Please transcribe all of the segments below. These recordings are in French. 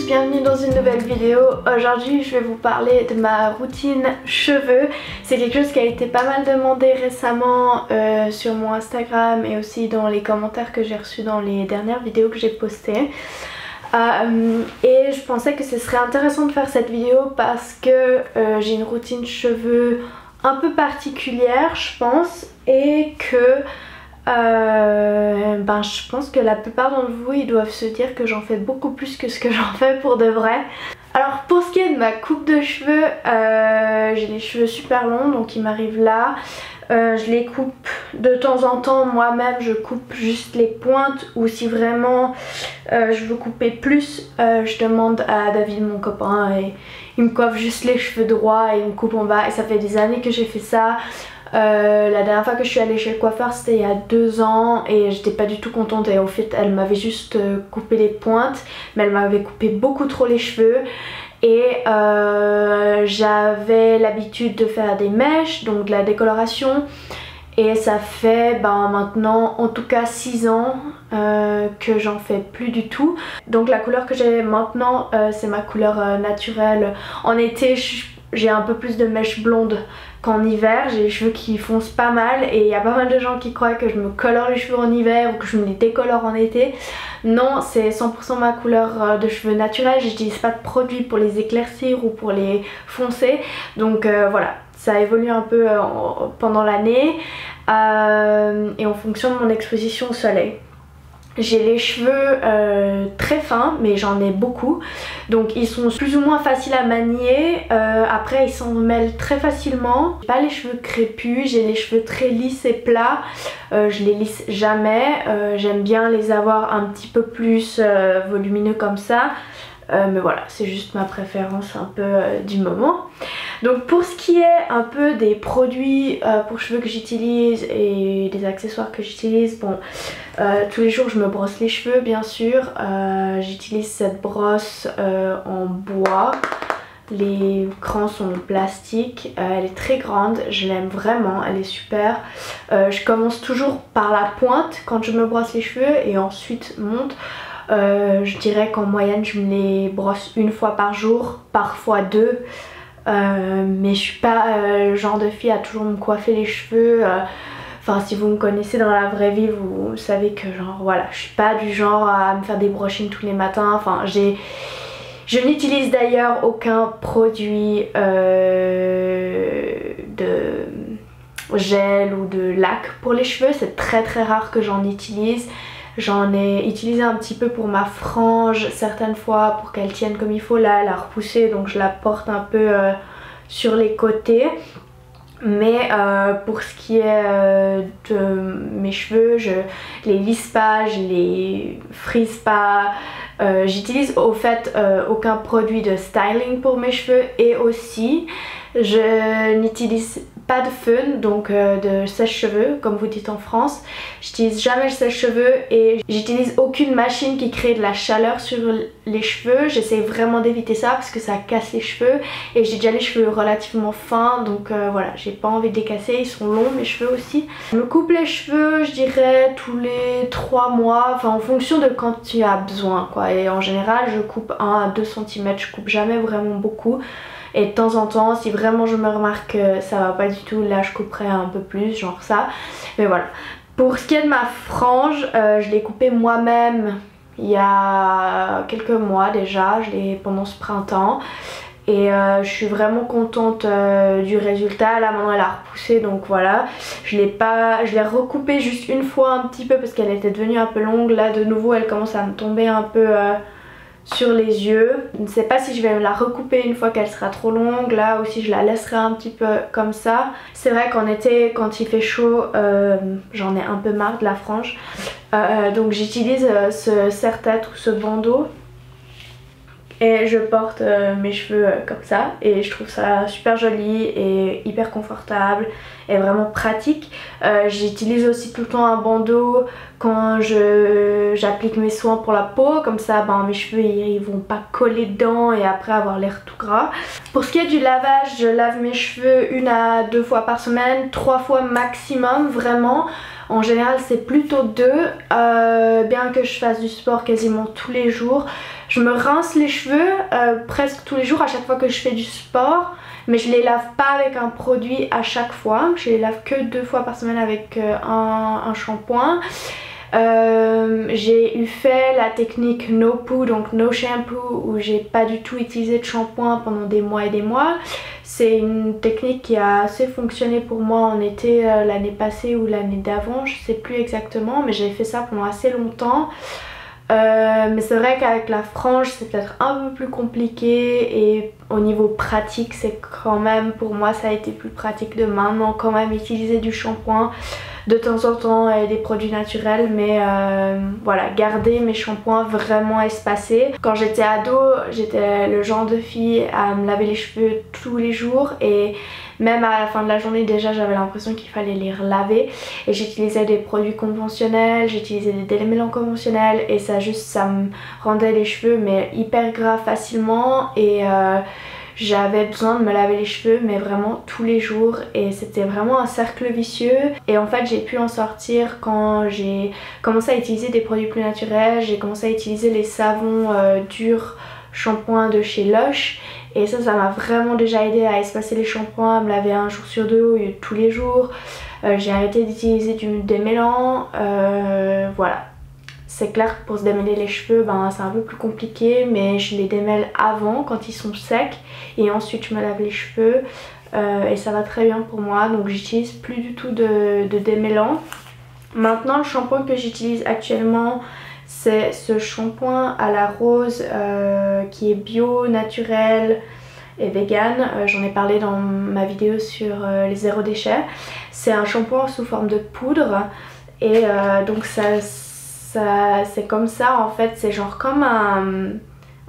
bienvenue dans une nouvelle vidéo. Aujourd'hui je vais vous parler de ma routine cheveux. C'est quelque chose qui a été pas mal demandé récemment sur mon Instagram et aussi dans les commentaires que j'ai reçus dans les dernières vidéos que j'ai postées. Et je pensais que ce serait intéressant de faire cette vidéo parce que j'ai une routine cheveux un peu particulière je pense, et que je pense que la plupart d'entre vous ils doivent se dire que j'en fais beaucoup plus que ce que j'en fais pour de vrai. Alors pour ce qui est de ma coupe de cheveux, j'ai les cheveux super longs donc ils m'arrivent là. Je les coupe de temps en temps moi-même, je coupe juste les pointes, ou si vraiment je veux couper plus, je demande à David, mon copain, et il me coiffe juste les cheveux droits et il me coupe en bas, et ça fait des années que j'ai fait ça. La dernière fois que je suis allée chez le coiffeur c'était il y a 2 ans et j'étais pas du tout contente, et au fait elle m'avait juste coupé les pointes mais elle m'avait coupé beaucoup trop les cheveux. Et j'avais l'habitude de faire des mèches, donc de la décoloration, et ça fait maintenant en tout cas 6 ans que j'en fais plus du tout. Donc la couleur que j'ai maintenant c'est ma couleur naturelle. En été j'ai un peu plus de mèches blondes qu'en hiver, j'ai les cheveux qui foncent pas mal et il y a pas mal de gens qui croient que je me colore les cheveux en hiver ou que je me les décolore en été. Non, c'est 100% ma couleur de cheveux naturelle, j'utilise pas de produits pour les éclaircir ou pour les foncer, donc voilà, ça évolue un peu pendant l'année et en fonction de mon exposition au soleil. J'ai les cheveux très fins mais j'en ai beaucoup, donc ils sont plus ou moins faciles à manier, après ils s'en mêlent très facilement. J'ai pas les cheveux crépus, j'ai les cheveux très lisses et plats, je les lisse jamais, j'aime bien les avoir un petit peu plus volumineux comme ça. Mais voilà, c'est juste ma préférence un peu du moment. Donc pour ce qui est un peu des produits pour cheveux que j'utilise et des accessoires que j'utilise, bon, tous les jours je me brosse les cheveux bien sûr. J'utilise cette brosse en bois. Les crans sont en plastique, elle est très grande, je l'aime vraiment, elle est super. Je commence toujours par la pointe quand je me brosse les cheveux et ensuite monte. Je dirais qu'en moyenne je me les brosse 1 fois par jour, parfois 2. Mais je suis pas le genre de fille à toujours me coiffer les cheveux. Enfin si vous me connaissez dans la vraie vie vous savez que genre voilà, je suis pas du genre à me faire des brushings tous les matins. Enfin je n'utilise d'ailleurs aucun produit de gel ou de lac pour les cheveux, c'est très rare que j'en utilise. J'en ai utilisé un petit peu pour ma frange certaines fois pour qu'elle tienne comme il faut. Là elle a repoussé donc je la porte un peu sur les côtés. Mais pour ce qui est de mes cheveux, je les lisse pas, je les frise pas. J'utilise au fait aucun produit de styling pour mes cheveux, et aussi je n'utilise pas de fun, donc de sèche-cheveux comme vous dites en France. J'utilise jamais le sèche-cheveux et j'utilise aucune machine qui crée de la chaleur sur les cheveux. J'essaie vraiment d'éviter ça parce que ça casse les cheveux, et j'ai déjà les cheveux relativement fins, donc voilà, j'ai pas envie de les casser. Ils sont longs mes cheveux aussi. Je me coupe les cheveux je dirais tous les 3 mois, enfin en fonction de quand tu as besoin quoi, et en général je coupe 1 à 2 cm, je coupe jamais vraiment beaucoup. Et de temps en temps si vraiment je me remarque que ça va pas du tout, là je couperai un peu plus, genre ça. Mais voilà. Pour ce qui est de ma frange, je l'ai coupée moi-même il y a quelques mois déjà, je l'ai pendant ce printemps. Et je suis vraiment contente du résultat. Là maintenant elle a repoussé, donc voilà. Je l'ai recoupée juste 1 fois un petit peu parce qu'elle était devenue un peu longue. Là de nouveau elle commence à me tomber un peu sur les yeux. Je ne sais pas si je vais la recouper une fois qu'elle sera trop longue. Là aussi je la laisserai un petit peu comme ça. C'est vrai qu'en été quand il fait chaud j'en ai un peu marre de la frange. Donc j'utilise ce serre-tête ou ce bandeau. Et je porte mes cheveux comme ça, et je trouve ça super joli et hyper confortable et vraiment pratique. J'utilise aussi tout le temps un bandeau quand j'applique mes soins pour la peau, comme ça mes cheveux ils vont pas coller dedans et après avoir l'air tout gras. Pour ce qui est du lavage, je lave mes cheveux 1 à 2 fois par semaine, 3 fois maximum vraiment. En général c'est plutôt 2, bien que je fasse du sport quasiment tous les jours. Je me rince les cheveux presque tous les jours à chaque fois que je fais du sport, mais je les lave pas avec un produit à chaque fois. Je les lave que 2 fois par semaine avec un shampoing. J'ai eu fait la technique no poo, donc no shampoo, où j'ai pas du tout utilisé de shampoing pendant des mois et des mois. C'est une technique qui a assez fonctionné pour moi en été l'année passée ou l'année d'avant, je sais plus exactement, mais j'ai fait ça pendant assez longtemps. Mais c'est vrai qu'avec la frange c'est peut-être un peu plus compliqué, et au niveau pratique c'est quand même, pour moi ça a été plus pratique de maintenant quand même utiliser du shampoing de temps en temps et des produits naturels, mais voilà, garder mes shampoings vraiment espacés. Quand j'étais ado, j'étais le genre de fille à me laver les cheveux tous les jours, et même à la fin de la journée déjà j'avais l'impression qu'il fallait les relaver, et j'utilisais des produits conventionnels, j'utilisais des démêlants conventionnels, et ça me rendait les cheveux mais hyper gras facilement, et j'avais besoin de me laver les cheveux mais vraiment tous les jours, et c'était vraiment un cercle vicieux. Et en fait j'ai pu en sortir quand j'ai commencé à utiliser des produits plus naturels. J'ai commencé à utiliser les savons durs shampoing de chez Lush, et ça m'a vraiment déjà aidé à espacer les shampoings, à me laver un jour sur deux au lieu de tous les jours. J'ai arrêté d'utiliser du démêlant, voilà. C'est clair que pour se démêler les cheveux, c'est un peu plus compliqué, mais je les démêle avant quand ils sont secs, et ensuite je me lave les cheveux et ça va très bien pour moi, donc j'utilise plus du tout de démêlant. Maintenant le shampoing que j'utilise actuellement, c'est ce shampoing à la rose qui est bio, naturel et vegan. J'en ai parlé dans ma vidéo sur les zéro déchets. C'est un shampoing sous forme de poudre, et donc c'est comme ça en fait, c'est genre comme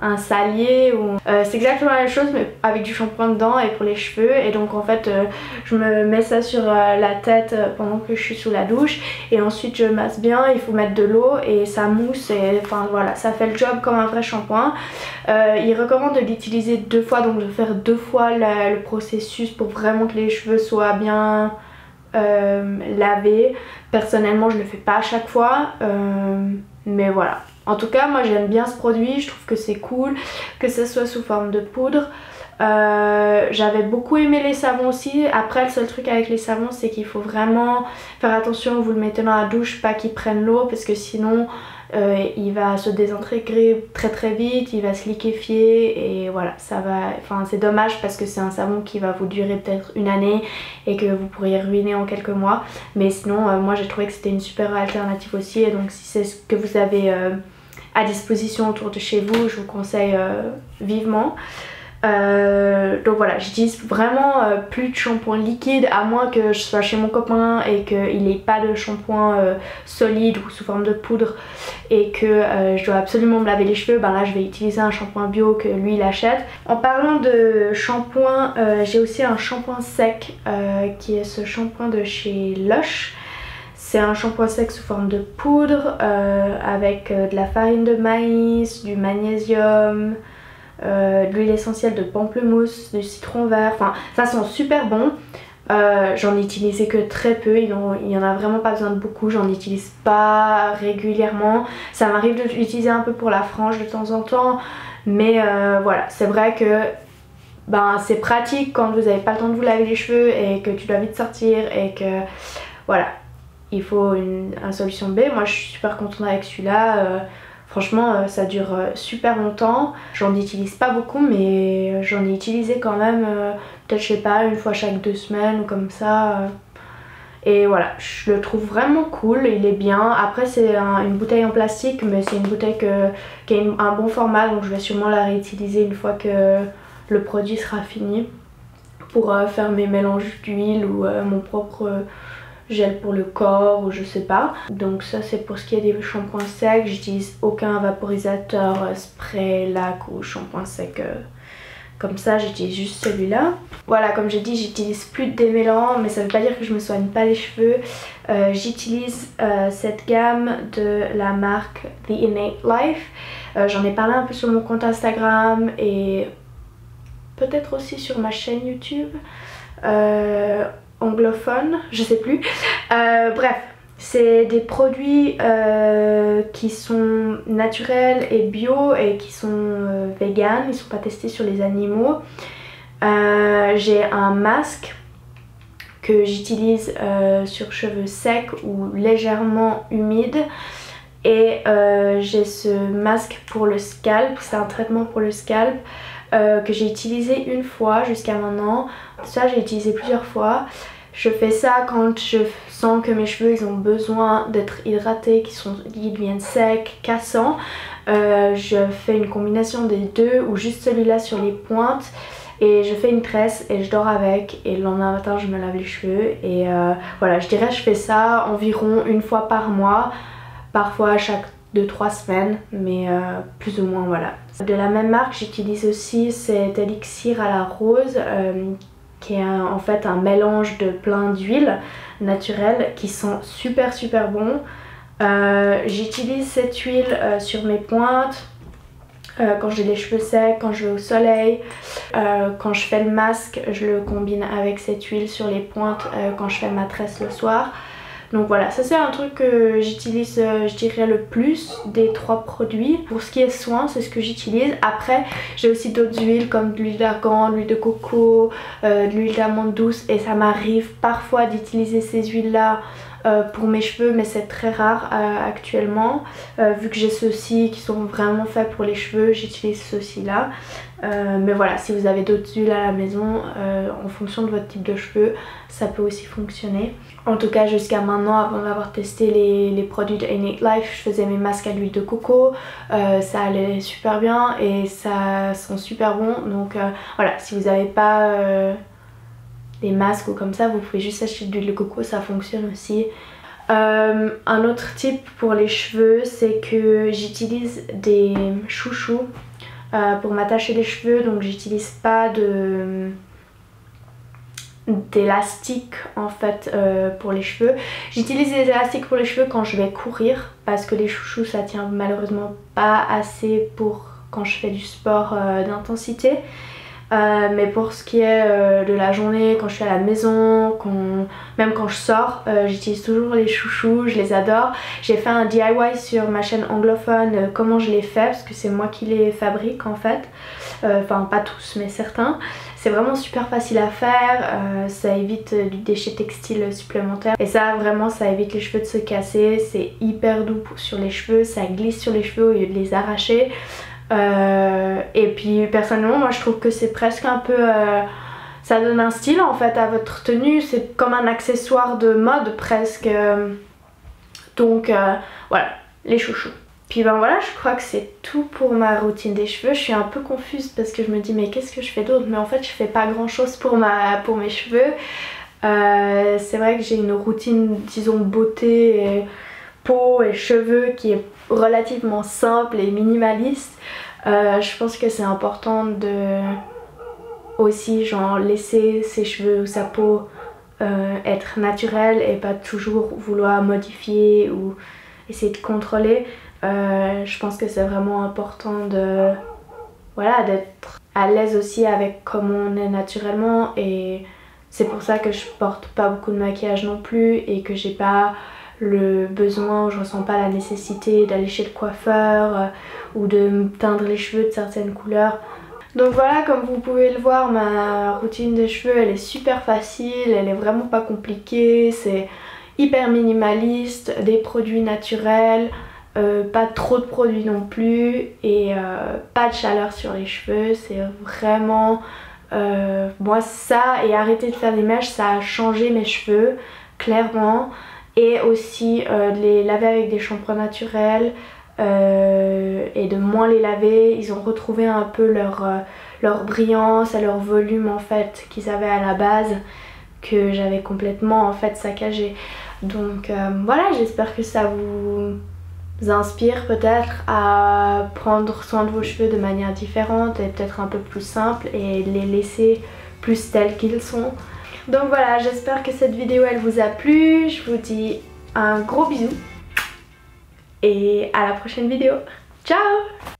un salier, ou c'est exactement la même chose mais avec du shampoing dedans et pour les cheveux. Et donc en fait je me mets ça sur la tête pendant que je suis sous la douche, et ensuite je masse bien. Il faut mettre de l'eau et ça mousse, et enfin voilà, ça fait le job comme un vrai shampoing. Il recommande de l'utiliser 2 fois, donc de faire 2 fois le processus pour vraiment que les cheveux soient bien lavés. Personnellement je le fais pas à chaque fois, mais voilà. En tout cas moi j'aime bien ce produit, je trouve que c'est cool que ça soit sous forme de poudre. J'avais beaucoup aimé les savons aussi. Après le seul truc avec les savons c'est qu'il faut vraiment faire attention quand vous le mettez dans la douche, pas qu'il prenne l'eau, parce que sinon il va se désintégrer très vite, il va se liquéfier, et voilà, ça va, enfin c'est dommage parce que c'est un savon qui va vous durer peut-être une année et que vous pourriez ruiner en quelques mois. Mais sinon moi j'ai trouvé que c'était une super alternative aussi, et donc si c'est ce que vous avez à disposition autour de chez vous, je vous conseille vivement. Donc voilà, j'utilise vraiment plus de shampoing liquide, à moins que je sois chez mon copain et qu'il n'ait pas de shampoing solide ou sous forme de poudre, et que je dois absolument me laver les cheveux. Là je vais utiliser un shampoing bio que lui il achète. En parlant de shampoing, j'ai aussi un shampoing sec qui est ce shampoing de chez Lush. C'est un shampoing sec sous forme de poudre avec de la farine de maïs, du magnésium, de l'huile essentielle de pamplemousse, du citron vert, enfin ça sent super bon. J'en ai utilisé que très peu, il y en a vraiment pas besoin de beaucoup, j'en utilise pas régulièrement. Ça m'arrive de l'utiliser un peu pour la frange de temps en temps, mais voilà, c'est vrai que c'est pratique quand vous n'avez pas le temps de vous laver les cheveux et que tu dois vite sortir, et que voilà, il faut une solution B. Moi je suis super contente avec celui-là. Franchement ça dure super longtemps. J'en utilise pas beaucoup, mais j'en ai utilisé quand même peut-être, je sais pas, une fois chaque 2 semaines ou comme ça. Et voilà, je le trouve vraiment cool, il est bien. Après c'est une bouteille en plastique, mais c'est une bouteille qui a un bon format, donc je vais sûrement la réutiliser une fois que le produit sera fini, pour faire mes mélanges d'huile ou mon propre gel pour le corps, ou je sais pas. Donc ça c'est pour ce qui est des shampoings secs. J'utilise aucun vaporisateur, spray, lac ou shampoing sec comme ça, j'utilise juste celui-là. Voilà, comme j'ai dit, j'utilise plus de démêlant, mais ça veut pas dire que je me soigne pas les cheveux. J'utilise cette gamme de la marque The Innate Life. J'en ai parlé un peu sur mon compte Instagram et peut-être aussi sur ma chaîne YouTube anglophone, je sais plus. Bref, C'est des produits qui sont naturels et bio et qui sont vegan, ils ne sont pas testés sur les animaux. J'ai un masque que j'utilise sur cheveux secs ou légèrement humides. Et j'ai ce masque pour le scalp, c'est un traitement pour le scalp que j'ai utilisé une fois jusqu'à maintenant. Ça j'ai utilisé plusieurs fois. Je fais ça quand je sens que mes cheveux ils ont besoin d'être hydratés, qu'ils deviennent secs, cassants. Je fais une combinaison des deux ou juste celui-là sur les pointes. Et je fais une tresse et je dors avec et le lendemain matin je me lave les cheveux. Et voilà, je dirais que je fais ça environ une fois par mois. Parfois chaque 2-3 semaines, mais plus ou moins voilà. De la même marque, j'utilise aussi cet élixir à la rose qui est en fait un mélange de plein d'huiles naturelles qui sent super bon. J'utilise cette huile sur mes pointes, quand j'ai les cheveux secs, quand je vais au soleil, quand je fais le masque, je le combine avec cette huile sur les pointes quand je fais ma tresse le soir. Donc voilà, ça c'est un truc que j'utilise je dirais le plus des 3 produits. Pour ce qui est soin, c'est ce que j'utilise. Après j'ai aussi d'autres huiles comme de l'huile d'argan, de l'huile de coco, de l'huile d'amande douce. Et ça m'arrive parfois d'utiliser ces huiles là pour mes cheveux, mais c'est très rare actuellement. Vu que j'ai ceux-ci qui sont vraiment faits pour les cheveux, j'utilise ceux-ci là. Mais voilà, si vous avez d'autres huiles à la maison, en fonction de votre type de cheveux, ça peut aussi fonctionner. En tout cas jusqu'à maintenant, avant d'avoir testé les produits de Innate Life, je faisais mes masques à l'huile de coco, ça allait super bien et ça sent super bon. Donc voilà, si vous n'avez pas des masques ou comme ça, vous pouvez juste acheter de l'huile de coco, ça fonctionne aussi. Un autre type pour les cheveux, c'est que j'utilise des chouchous pour m'attacher les cheveux. Donc j'utilise pas d'élastique en fait pour les cheveux. J'utilise des élastiques pour les cheveux quand je vais courir parce que les chouchous ça tient malheureusement pas assez pour quand je fais du sport d'intensité. Mais pour ce qui est de la journée, quand je suis à la maison, même quand je sors, j'utilise toujours les chouchous, je les adore. J'ai fait un DIY sur ma chaîne anglophone comment je les fais parce que c'est moi qui les fabrique en fait. Enfin pas tous mais certains. C'est vraiment super facile à faire, ça évite du déchet textile supplémentaire. Et ça vraiment ça évite les cheveux de se casser, c'est hyper doux sur les cheveux, ça glisse sur les cheveux au lieu de les arracher. Et puis personnellement moi je trouve que c'est presque un peu ça donne un style en fait à votre tenue, c'est comme un accessoire de mode presque. Donc voilà, les chouchous. Puis ben voilà, je crois que c'est tout pour ma routine des cheveux. Je suis un peu confuse parce que je me dis mais qu'est-ce que je fais d'autre, mais en fait je fais pas grand chose pour mes cheveux. C'est vrai que j'ai une routine disons beauté et peau et cheveux qui est relativement simple et minimaliste. Je pense que c'est important de aussi genre laisser ses cheveux ou sa peau être naturelle et pas toujours vouloir modifier ou essayer de contrôler. Je pense que c'est vraiment important de voilà, d'être à l'aise aussi avec comment on est naturellement, et c'est pour ça que je porte pas beaucoup de maquillage non plus et que j'ai pas le besoin, je ressens pas la nécessité d'aller chez le coiffeur ou de me teindre les cheveux de certaines couleurs. Donc voilà, comme vous pouvez le voir, ma routine de cheveux elle est super facile, elle est vraiment pas compliquée, c'est hyper minimaliste, des produits naturels, pas trop de produits non plus et pas de chaleur sur les cheveux. C'est vraiment moi ça, et arrêter de faire des mèches, ça a changé mes cheveux clairement. Et aussi de les laver avec des shampoings naturels et de moins les laver, ils ont retrouvé un peu leur brillance et leur volume en fait qu'ils avaient à la base, que j'avais complètement en fait saccagé. Donc voilà, j'espère que ça vous inspire peut-être à prendre soin de vos cheveux de manière différente et peut-être un peu plus simple et les laisser plus tels qu'ils sont. Donc voilà, j'espère que cette vidéo elle vous a plu, je vous dis un gros bisou et à la prochaine vidéo. Ciao!